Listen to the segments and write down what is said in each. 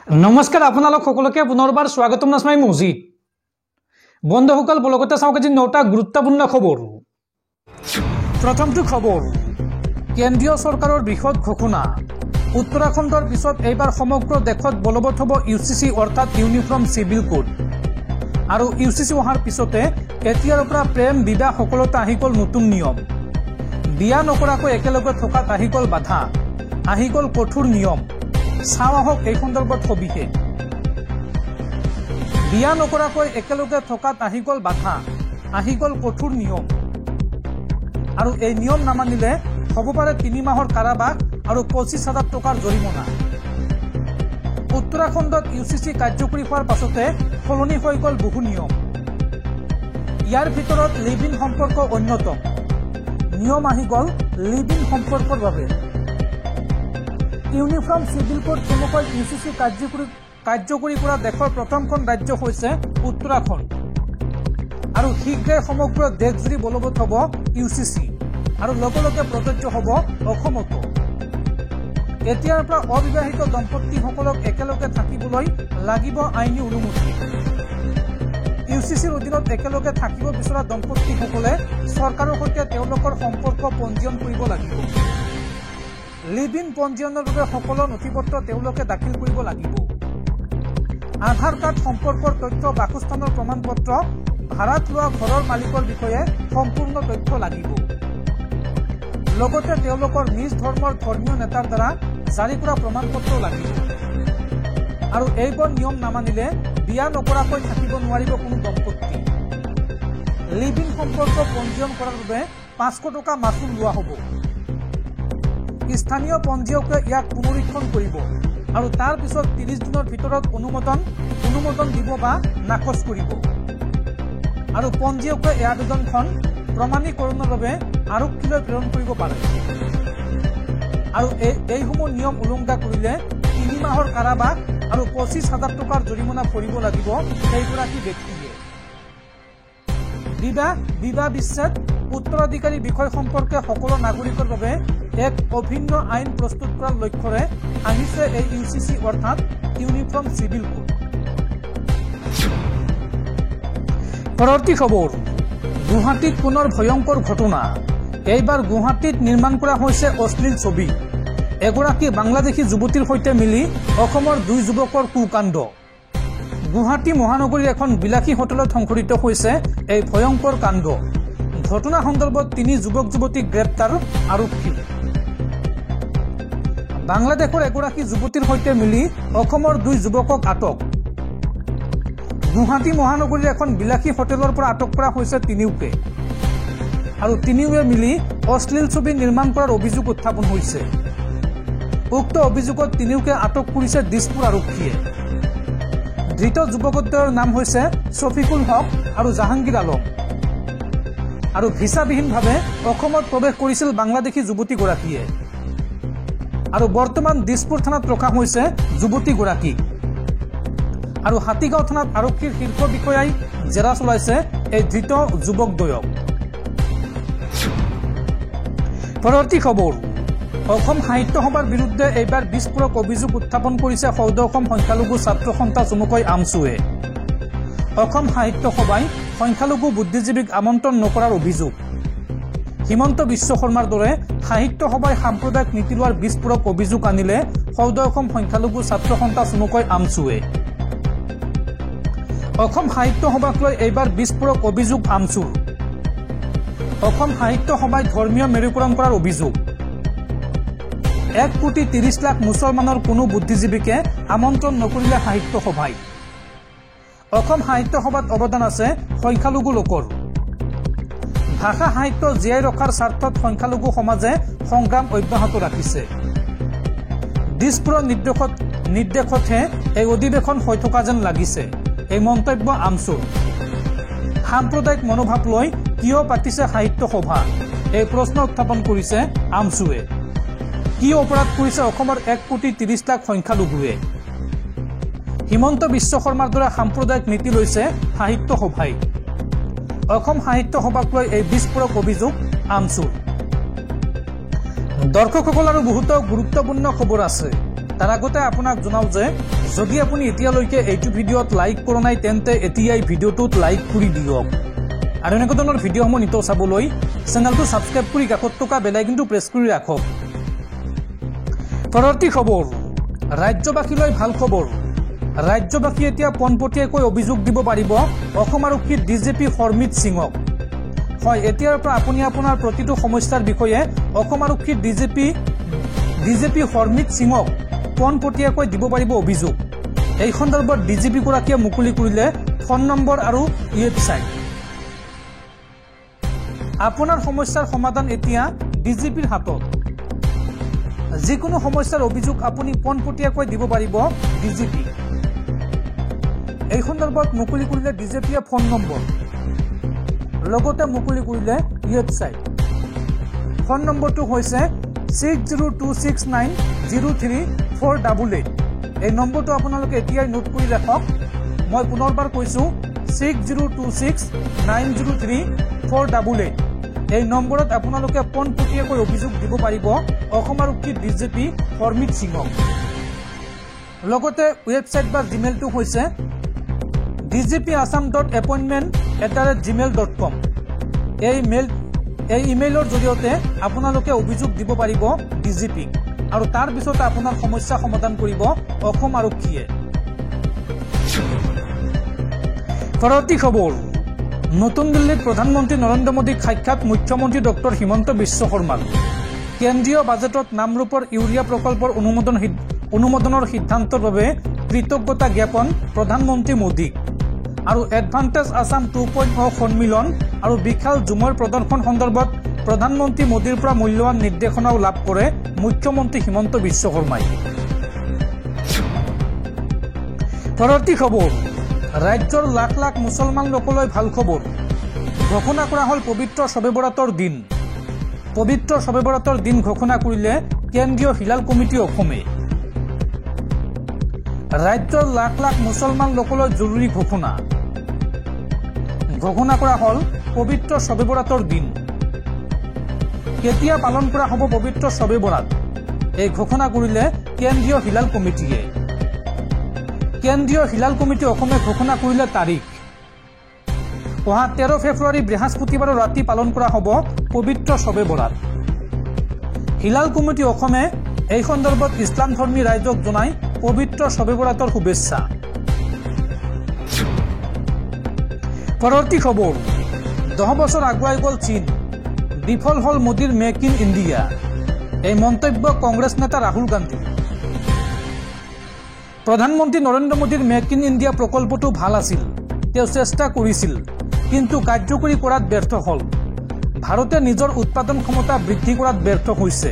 নমস্কাৰ আপোনালোক সকলোকে পুনৰবাৰ স্বাগতম নাছমাই মজিদ বন্ধুসকল বলগতে চাওক আজি 9টা গুৰুত্বপূৰ্ণ খবৰ। প্ৰথমটো খবৰ, কেন্দ্ৰীয় চৰকাৰৰ বৃহৎ ঘোষণা, উত্তৰাখণ্ডৰ পিছত এইবাৰ সমগ্ৰ দেশত বলবৎ হ'ব ইউচিচি অৰ্থাৎ ইউনিফৰ্ম চিভিল কোড। আৰু ইউচিচি অহাৰ পিছতে এতিয়াৰ পৰা প্ৰেম বিবাহ সকলোতে আহি গ'ল নতুন নিয়ম। বিয়া নকৰাকৈ একেলগে থকাত আহি গ'ল বাধা, আহি গ'ল কঠোৰ নিয়ম। চাওঁ আহক এই সন্দৰ্ভত সবিশেষ। বিয়া নকৰাকৈ একেলগে থকাত আহি গ'ল বাধা, আহি গ'ল কঠোৰ নিয়ম। আৰু এই নিয়ম নামানিলে হ'ব পাৰে 3 মাহৰ কাৰাবাস আৰু 25,000 টকাৰ জৰিমনা। উত্তৰাখণ্ডত ইউচিচি কাৰ্যকৰী হোৱাৰ পাছতে সলনি হৈ গ'ল বহু নিয়ম। ইয়াৰ ভিতৰত লিভ ইন সম্পৰ্ক অন্যতম। নিয়ম আহি গ'ল লিভ ইন সম্পৰ্কৰ বাবে। ইউনিফৰ্ম চিভিল কোড চমুকৈ ইউচিচি কাৰ্যকৰী কৰা দেশৰ প্ৰথমখন ৰাজ্য হৈছে উত্তৰাখণ্ড। আৰু শীঘ্ৰে সমগ্ৰ দেশজুৰি বলবৎ হ'ব ইউচিচি আৰু লগে লগে প্ৰযোজ্য হ'ব অসমতো। এতিয়াৰ পৰা অবিবাহিত দম্পতীসকলক একেলগে থাকিবলৈ লাগিব আইনী অনুমতি। ইউচিচিৰ অধীনত একেলগে থাকিব বিচৰা দম্পতীসকলে চৰকাৰৰ সৈতে তেওঁলোকৰ সম্পৰ্ক পঞ্জীয়ন কৰিব লাগিব। লিভ ইন পঞ্জীয়নৰ বাবে সকলো নথিপত্ৰ তেওঁলোকে দাখিল কৰিব লাগিব। আধাৰ কাৰ্ড, সম্পৰ্কৰ তথ্য, বাসস্থানৰ প্ৰমাণপত্ৰ, ভাড়াত লোৱা ঘৰৰ মালিকৰ বিষয়ে সম্পূৰ্ণ তথ্য লাগিব। লগতে তেওঁলোকৰ নিজ ধৰ্মৰ ধৰ্মীয় নেতাৰ দ্বাৰা জাৰি কৰা প্ৰমাণপত্ৰ লাগিব। আৰু এইবোৰ নিয়ম নামানিলে বিয়া নকৰাকৈ থাকিব নোৱাৰিব কোনো দম্পতী। লিভ ইন সম্পৰ্ক পঞ্জীয়ন কৰাৰ বাবে 500 টকা মাচুল লোৱা হ'ব। স্থানীয় পঞ্জীয়কে ইয়াক পুনৰীক্ষণ কৰিব আৰু তাৰ পিছত 30 দিনৰ ভিতৰত অনুমোদন দিব বা নাকচ কৰিব। আৰু পঞ্জীয়কে এই আবেদনখন প্ৰমাণীকৰণৰ বাবে আৰক্ষীলৈ প্ৰেৰণ কৰিব পাৰে। আৰু এইসমূহ নিয়ম উলংঘা কৰিলে 3 মাহৰ কাৰাবাস আৰু 25,000 টকাৰ জৰিমনা ভৰিব লাগিব সেইগৰাকী ব্যক্তিয়ে। বিবাহ বিচ্ছেদ, উত্তৰাধিকাৰী বিষয় সম্পৰ্কে সকলো নাগৰিকৰ বাবে এক অভিন্ন আইন প্ৰস্তুত কৰাৰ লক্ষ্যৰে আহিছে এই ইউচিচি অৰ্থাৎ ইউনিফৰ্ম চিভিল কোড। পৰৱৰ্তী খবৰ, গুৱাহাটীত পুনৰ ভয়ংকৰ ঘটনা। এইবাৰ গুৱাহাটীত নিৰ্মাণ কৰা হৈছে অশ্লীল ছবি। এগৰাকী বাংলাদেশী যুৱতীৰ সৈতে মিলি অসমৰ 2 যুৱকৰ কুকাণ্ড। গুৱাহাটী মহানগৰীৰ এখন বিলাসী হোটেলত সংঘটিত হৈছে এই ভয়ংকৰ কাণ্ড। ঘটনা সন্দৰ্ভত 3 যুৱক যুৱতীক গ্ৰেপ্তাৰ আৰক্ষী। বাংলাদেশৰ এগৰাকী যুৱতীৰ সৈতে মিলি অসমৰ 2 যুৱকক আটক। গুৱাহাটী মহানগৰীৰ এখন বিলাসী হোটেলৰ পৰা আটক কৰা হৈছে তিনিওকে। আৰু তিনিওৱে মিলি অশ্লীল ছবি নিৰ্মাণ কৰাৰ অভিযোগ উত্থাপন হৈছে। উক্ত অভিযোগত তিনিওকে আটক কৰিছে দিছপুৰ আৰক্ষীয়ে। ধৃত যুৱকদ্বয়ৰ নাম হৈছে শফিকুল হক আৰু জাহাংগীৰ আলম। আৰু ভিছাবিহীনভাৱে অসমত প্ৰৱেশ কৰিছিল বাংলাদেশী যুৱতীগৰাকীয়ে। আৰু বৰ্তমান দিছপুৰ থানাত ৰখা হৈছে যুৱতীগৰাকীক। আৰু হাতীগাঁও থানাত আৰক্ষীৰ শীৰ্ষ বিষয়াই জেৰা চলাইছে এই ধৃত যুৱকদ্বয়ক। পৰৱৰ্তী খবৰ, অসম সাহিত্য সভাৰ বিৰুদ্ধে এইবাৰ বিস্ফোৰক অভিযোগ উত্থাপন কৰিছে সৌদ অসম সংখ্যালঘু ছাত্ৰ সন্থা চমুকৈ আমছুৱে। অসম সাহিত্য সভাই সংখ্যালঘু বুদ্ধিজীৱীক আমন্ত্ৰণ নকৰাৰ অভিযোগ। হিমন্ত বিশ্ব শৰ্মাৰ দৰে সাহিত্য সভাই সাম্প্ৰদায়িক নীতি লোৱাৰ বিস্ফোৰক অভিযোগ আনিলে সৌদ অসম সংখ্যালঘু ছাত্ৰ সন্থা চমুকৈ আমছুৱে। অসম সাহিত্য সভাক লৈ এইবাৰ বিস্ফোৰক অভিযোগ আমছুৰ। অসম সাহিত্য সভাই ধৰ্মীয় মেৰুকৰণ কৰাৰ অভিযোগ। 1,30,00,000 মুছলমানৰ কোনো বুদ্ধিজীৱীকে আমন্ত্ৰণ নকৰিলে সাহিত্য সভাই। অসম সাহিত্য সভাত অৱদান আছে সংখ্যালঘু লোকৰ। ভাষা সাহিত্য জীয়াই ৰখাৰ স্বাৰ্থত সংখ্যালঘু সমাজে সংগ্ৰাম অব্যাহত ৰাখিছে। দিছপুৰৰ নিৰ্দেশতহে এই অধিৱেশন হৈ থকা যেন লাগিছে, এই মন্তব্য আমছুৰ। সাম্প্ৰদায়িক মনোভাৱ লৈ কিয় পাতিছে সাহিত্য সভা, এই প্ৰশ্ন উত্থাপন কৰিছে আমছুৱে। কি অপৰাধ কৰিছে অসমৰ 1,30,00,000 সংখ্যালঘুৱে? হিমন্ত বিশ্ব শৰ্মাৰ দৰে সাম্প্ৰদায়িক নীতি লৈছে সাহিত্য সভাই। অসম সাহিত্য সভাক লৈ এই বিস্ফোৰক অভিযোগ আমছুৰ। দৰ্শকসকল আৰু বহুতো গুৰুত্বপূৰ্ণ খবৰ আছে। তাৰ আগতে আপোনাক জনাও যে যদি আপুনি এতিয়ালৈকে এইটো ভিডিঅ'ত লাইক কৰা নাই তেন্তে এতিয়াই ভিডিঅ'টোত লাইক কৰি দিয়ক আৰু এনেকুৱা ধৰণৰ ভিডিঅ'সমূহ নিতৌ চাবলৈ চেনেলটো ছাবস্ক্ৰাইব কৰি কাষত থকা বেল আইকনটো প্ৰেছ কৰি ৰাখক। পৰৱৰ্তী খবৰ, ৰাজ্যবাসীলৈ ভাল খবৰ। ৰাজ্যবাসী এতিয়া পোনপটীয়াকৈ অভিযোগ দিব পাৰিব অসম আৰক্ষীৰ ডিজিপি হৰমিত সিঙক। হয়, এতিয়াৰ পৰা আপুনি আপোনাৰ প্ৰতিটো সমস্যাৰ বিষয়ে অসম আৰক্ষীৰ ডিজিপি হৰমিত সিঙক পোনপটীয়াকৈ দিব পাৰিব অভিযোগ। এই সন্দৰ্ভত ডিজিপিগৰাকীয়ে মুকলি কৰিলে ফোন নম্বৰ আৰু ৱেবছাইট। আপোনাৰ সমস্যাৰ সমাধান এতিয়া ডিজিপিৰ হাতত। যিকোনো সমস্যাৰ অভিযোগ আপুনি পোনপটীয়াকৈ দিব পাৰিব ডিজিপি। এই সন্দৰ্ভত মুকলি কৰিলে ডিজিপিয়ে ফোন নম্বৰ, লগতে মুকলি কৰিলে ৱেবছাইট। ফোন নম্বৰটো হৈছে 6026903488। এই নম্বৰটো আপোনালোকে এতিয়াই নোট কৰি ৰাখক। মই পুনৰবাৰ কৈছোঁ 6026903488। এই নম্বৰত আপোনালোকে পোনপটীয়াকৈ অভিযোগ দিব পাৰিব অসম আৰক্ষীৰ ডিজিপি হৰমিত সিঙক। লগতে ৱেবছাইট বা জিমেইলটো হৈছে dgpasam.appointment@gmail.com। এই ইমেইলৰ জৰিয়তে আপোনালোকে অভিযোগ দিব পাৰিব ডিজিপিক আৰু তাৰ পিছতে আপোনাৰ সমস্যা সমাধান কৰিব অসম আৰক্ষীয়ে। পৰৱৰ্তী খবৰ, নতুন দিল্লীত প্ৰধানমন্ত্ৰী নৰেন্দ্ৰ মোদীক সাক্ষাৎ মুখ্যমন্ত্ৰী ডক্টৰ হিমন্ত বিশ্ব শৰ্মাৰ। কেন্দ্ৰীয় বাজেটত নামৰূপৰ ইউৰিয়া প্ৰকল্পৰ অনুমোদনৰ সিদ্ধান্তৰ বাবে কৃতজ্ঞতা জ্ঞাপন প্ৰধানমন্ত্ৰী মোদীক আৰু এডভান্টেজ আছাম 2.0 সন্মিলন আৰু বিশাল ঝুমৰ প্ৰদৰ্শন সন্দৰ্ভত প্ৰধানমন্ত্ৰী মোদীৰ পৰা মূল্যৱান নিৰ্দেশনাও লাভ কৰে মুখ্যমন্ত্ৰী হিমন্ত বিশ্ব শৰ্মাই। পৰৱৰ্তী খবৰ, ৰাজ্যৰ লাখ লাখ মুছলমান লোকলৈ ভাল খবৰ। ঘোষণা কৰা হ'ল পবিত্ৰ শবে বৰাতৰ দিন। পবিত্ৰ শবে বৰাতৰ দিন ঘোষণা কৰিলে কেন্দ্ৰীয় হিলাল কমিটি অসমে। ৰাজ্যৰ লাখ লাখ মুছলমান লোকলৈ জৰুৰী ঘোষণা কৰা হ'ল পবিত্ৰ শবে বৰাতৰ দিন। কেতিয়া পালন কৰা হ'ব পবিত্ৰ শবে বৰাত, এই ঘোষণা কৰিলে কেন্দ্ৰীয় হিলাল কমিটিয়ে। কেন্দ্ৰীয় হিলাল কমিটি অসমে ঘোষণা কৰিলে তাৰিখ। অহা 13 ফেব্ৰুৱাৰী বৃহস্পতিবাৰৰ ৰাতি পালন কৰা হ'ব পবিত্ৰ শবে বৰাত। হিলাল কমিটি অসমে এই সন্দৰ্ভত ইছলাম ধৰ্মী ৰাইজক জনাই পবিত্ৰ শবে বৰাতৰ শুভেচ্ছা। পৰৱৰ্তী খবৰ, 10 বছৰ আগুৱাই গ'ল চীন, বিফল হ'ল মোদীৰ মেক ইন ইণ্ডিয়া। এই মন্তব্য কংগ্ৰেছ নেতা ৰাহুল গান্ধী। প্ৰধানমন্ত্ৰী নৰেন্দ্ৰ মোদীৰ মেক ইন ইণ্ডিয়া প্ৰকল্পটো ভাল আছিল, তেওঁ চেষ্টা কৰিছিল, কিন্তু কাৰ্যকৰী কৰাত ব্যৰ্থ হ'ল। ভাৰতে নিজৰ উৎপাদন ক্ষমতা বৃদ্ধি কৰাত ব্যৰ্থ হৈছে,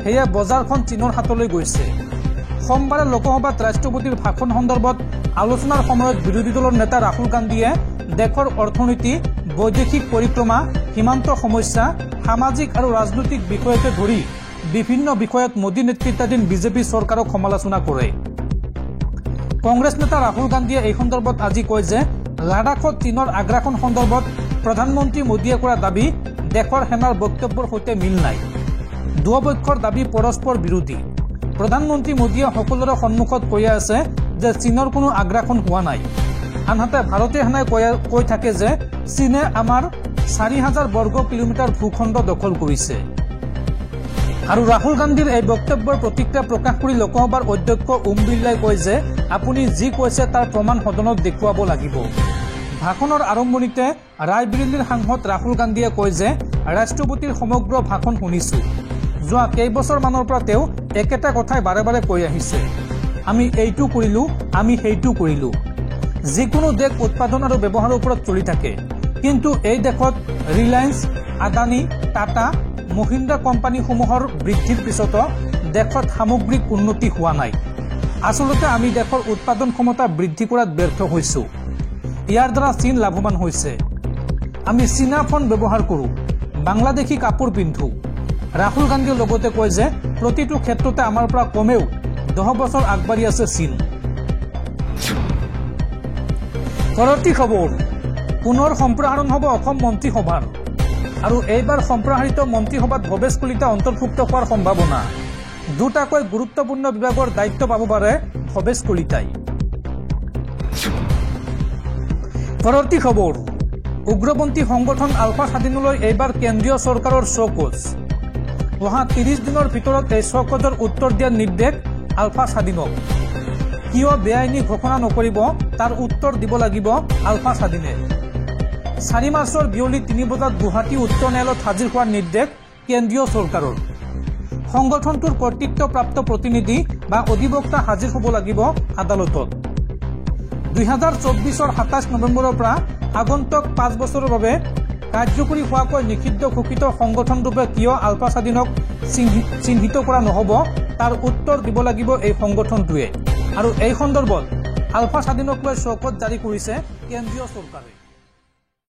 সেয়ে বজাৰখন চীনৰ হাতলৈ গৈছে। সোমবাৰে লোকসভাত ৰাষ্ট্ৰপতিৰ ভাষণ সন্দৰ্ভত আলোচনাৰ সময়ত বিৰোধী দলৰ নেতা ৰাহুল গান্ধীয়ে দেশৰ অৰ্থনীতি, বৈদেশিক পৰিক্ৰমা, সীমান্ত সমস্যা, সামাজিক আৰু ৰাজনৈতিক বিষয়কে ধৰি বিভিন্ন বিষয়ত মোদী নেতৃত্বাধীন বিজেপি চৰকাৰক সমালোচনা কৰে। কংগ্ৰেছ নেতা ৰাহুল গান্ধীয়ে এই সন্দৰ্ভত আজি কয় যে লাডাখত চীনৰ আগ্ৰাসন সন্দৰ্ভত প্ৰধানমন্ত্ৰী মোদীয়ে কৰা দাবী দেশৰ সেনাৰ বক্তব্যৰ সৈতে মিল নাই। দুয়োপক্ষৰ দাবী পৰস্পৰ বিৰোধী। প্ৰধানমন্ত্ৰী মোদীয়ে সকলোৰে সন্মুখত কৈ আছে যে চীনৰ কোনো আগ্ৰাসন হোৱা নাই, আনহাতে ভাৰতীয় সেনাই কৈ থাকে যে চীনে আমাৰ 4000 বৰ্গ কিলোমিটাৰ ভূখণ্ড দখল কৰিছে। আৰু ৰাহুল গান্ধীৰ এই বক্তব্যৰ প্ৰতিক্ৰিয়া প্ৰকাশ কৰি লোকসভাৰ অধ্যক্ষ ওম বিৰলাই কয় যে আপুনি যি কৈছে তাৰ প্ৰমাণ সদনত দেখুৱাব লাগিব। ভাষণৰ আৰম্ভণিতে ৰায়বেৰেলীৰ সাংসদ ৰাহুল গান্ধীয়ে কয় যে ৰাষ্ট্ৰপতিৰ সমগ্ৰ ভাষণ শুনিছোঁ। যোৱা কেইবছৰমানৰ পৰা তেওঁ একেটা কথাই বাৰে বাৰে কৈ আহিছে, আমি এইটো কৰিলোঁ, আমি সেইটো কৰিলোঁ। যিকোনো দেশ উৎপাদন আৰু ব্যৱহাৰৰ ওপৰত চলি থাকে, কিন্তু এই দেশত ৰিলায়েন্স, আদানী, টাটা, মহিন্দ্ৰা কোম্পানীসমূহৰ বৃদ্ধিৰ পিছতো দেশত সামগ্ৰিক উন্নতি হোৱা নাই। আচলতে আমি দেশৰ উৎপাদন ক্ষমতা বৃদ্ধি কৰাত ব্যৰ্থ হৈছোঁ। ইয়াৰ দ্বাৰা চীন লাভৱান হৈছে। আমি চীনা ফোন ব্যৱহাৰ কৰোঁ, বাংলাদেশী কাপোৰ পিন্ধো। ৰাহুল গান্ধীয়ে লগতে কয় যে প্ৰতিটো ক্ষেত্ৰতে আমাৰ পৰা কমেও 10 বছৰ আগবাঢ়ি আছে চীন। পৰৱৰ্তী খবৰ, পুনৰ সম্প্ৰসাৰণ হ'ব অসম মন্ত্ৰীসভাৰ আৰু এইবাৰ সম্প্ৰসাৰিত মন্ত্ৰীসভাত ভৱেশ কলিতা অন্তৰ্ভুক্ত হোৱাৰ সম্ভাৱনা। দুটাকৈ গুৰুত্বপূৰ্ণ বিভাগৰ দায়িত্ব পাব পাৰে ভৱেশ কলিতাই। পৰৱৰ্তী খবৰ, উগ্ৰপন্থী সংগঠন আলফা স্বাধীনলৈ এইবাৰ কেন্দ্ৰীয় চৰকাৰৰ চকজ। অহা 30 দিনৰ ভিতৰত এই চকজৰ উত্তৰ দিয়াৰ নিৰ্দেশ আলফা স্বাধীনক। কিয় বেআইনী ঘোষণা নকৰিব তাৰ উত্তৰ দিব লাগিব আলফা স্বাধীনে। 4 মাৰ্চৰ বিয়লি 3 বজাত গুৱাহাটী উচ্চ ন্যায়ালয়ত হাজিৰ হোৱাৰ নিৰ্দেশ কেন্দ্ৰীয় চৰকাৰৰ। সংগঠনটোৰ কৰ্তৃত্বপ্ৰাপ্ত প্ৰতিনিধি বা অধিবক্তা হাজিৰ হ'ব লাগিব আদালতত। 2024 27 নৱেম্বৰৰ পৰা আগন্তুক 5 বছৰৰ বাবে কাৰ্যকৰী হোৱাকৈ নিষিদ্ধ ঘোষিত সংগঠনৰূপে কিয় আলফা স্বাধীনক চিহ্নিত কৰা নহ'ব তাৰ উত্তৰ দিব লাগিব এই সংগঠনটোৱে। আৰু এই সন্দৰ্ভত আলফা স্বাধীনক লৈ চকত জাৰি কৰিছে কেন্দ্ৰীয় চৰকাৰে।